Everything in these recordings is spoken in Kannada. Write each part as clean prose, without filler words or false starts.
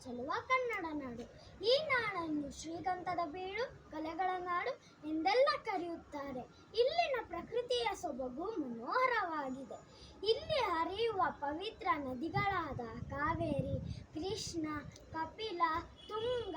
ಚೆಲುವ ಕನ್ನಡ ನಾಡು. ಈ ನಾಡನ್ನು ಶ್ರೀಗಂಧದ ಬೀಡು, ಕಲೆಗಳ ನಾಡು ಎಂದೆಲ್ಲ ಕರೆಯುತ್ತಾರೆ. ಇಲ್ಲಿನ ಪ್ರಕೃತಿಯ ಸೊಬಗು ಮನೋಹರವಾಗಿದೆ. ಇಲ್ಲಿ ಹರಿಯುವ ಪವಿತ್ರ ನದಿಗಳಾದ ಕಾವೇರಿ, ಕೃಷ್ಣ, ಕಪಿಲ, ತುಂಗ,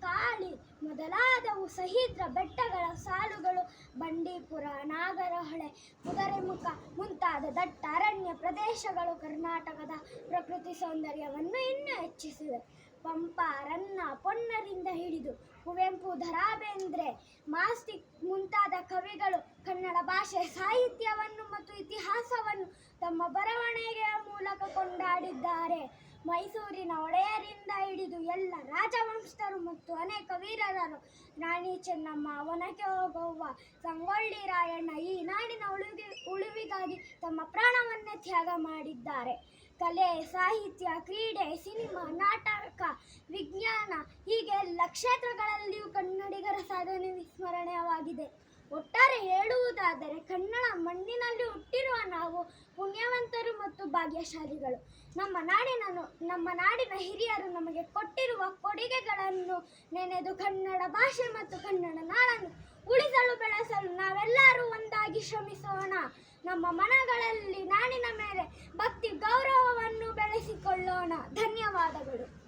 ಕಾಳಿ ಮೊದಲಾದವು ಸಹಿತ ಬೆಟ್ಟಗಳ ಸಾಲುಗಳು, ಬಂಡೀಪುರ, ನಾಗರಹೊಳೆ, ಕುದುರೆಮುಖ ಮುಂತಾದ ದಟ್ಟ ಅರಣ್ಯ ಪ್ರದೇಶಗಳು ಕರ್ನಾಟಕದ ಪ್ರಕೃತಿ ಸೌಂದರ್ಯವನ್ನು ಇನ್ನೂ ಹೆಚ್ಚಿಸಿವೆ. ಪಂಪ, ರನ್ನ, ಪೊನ್ನರಿಂದ ಹಿಡಿದು ಕುವೆಂಪು, ದ. ರಾ ಬೇಂದ್ರೆ, ಮಾಸ್ತಿಕ್ ಮುಂತಾದ ಕವಿಗಳು ಕನ್ನಡ ಭಾಷೆ, ಸಾಹಿತ್ಯವನ್ನು ಮತ್ತು ಇತಿಹಾಸವನ್ನು ತಮ್ಮ ಬರವಣಿಗೆಯ ಮೂಲಕ ಕೊಂಡಾಡಿದ್ದಾರೆ. ಮೈಸೂರಿನ ಒಡೆಯರಿಂದ ಹಿಡಿದು ಎಲ್ಲ ರಾಜವಂಶಸ್ಥರು ಮತ್ತು ಅನೇಕ ವೀರರು, ರಾಣಿ ಚೆನ್ನಮ್ಮ, ಒನಕೆ ಓಬವ್ವ, ಸಂಗೊಳ್ಳಿ ರಾಯಣ್ಣ ಈ ನಾಡಿನ ಉಳಿವಿಗಾಗಿ ತಮ್ಮ ಪ್ರಾಣವನ್ನೇ ತ್ಯಾಗ ಮಾಡಿದ್ದಾರೆ. ಕಲೆ, ಸಾಹಿತ್ಯ, ಕ್ರೀಡೆ, ಸಿನಿಮಾ, ನಾಟಕ, ವಿಜ್ಞಾನ ಹೀಗೆ ಎಲ್ಲ ಕ್ಷೇತ್ರಗಳಲ್ಲಿಯೂ ಕನ್ನಡಿಗರ ಸಾಧನೆ ವಿಸ್ಮರಣೀಯವಾಗಿದೆ. ಒಟ್ಟಾರೆ ಹೇಳುವುದಾದರೆ ಕನ್ನಡ ಮಣ್ಣಿನಲ್ಲಿ ಹುಟ್ಟಿರುವ ನಾವು ಪುಣ್ಯವಂತರು ಮತ್ತು ಭಾಗ್ಯಶಾಲಿಗಳು. ನಮ್ಮ ನಾಡಿನ ಹಿರಿಯರು ನಮಗೆ ಕೊಟ್ಟಿರುವ ಕೊಡುಗೆಗಳನ್ನು ನೆನೆದು ಕನ್ನಡ ಭಾಷೆ ಮತ್ತು ಕನ್ನಡ ನಾಡನ್ನು ಉಳಿಸಲು ಬೆಳೆಸಲು ನಾವೆಲ್ಲರೂ ಒಂದಾಗಿ ಶ್ರಮಿಸೋಣ. ನಮ್ಮ ಮನಗಳಲ್ಲಿ ನಾಡಿನ ಮೇಲೆ ಭಕ್ತಿ ಗೌರವವನ್ನು ಬೆಳೆಸಿಕೊಳ್ಳೋಣ. ಧನ್ಯವಾದಗಳು.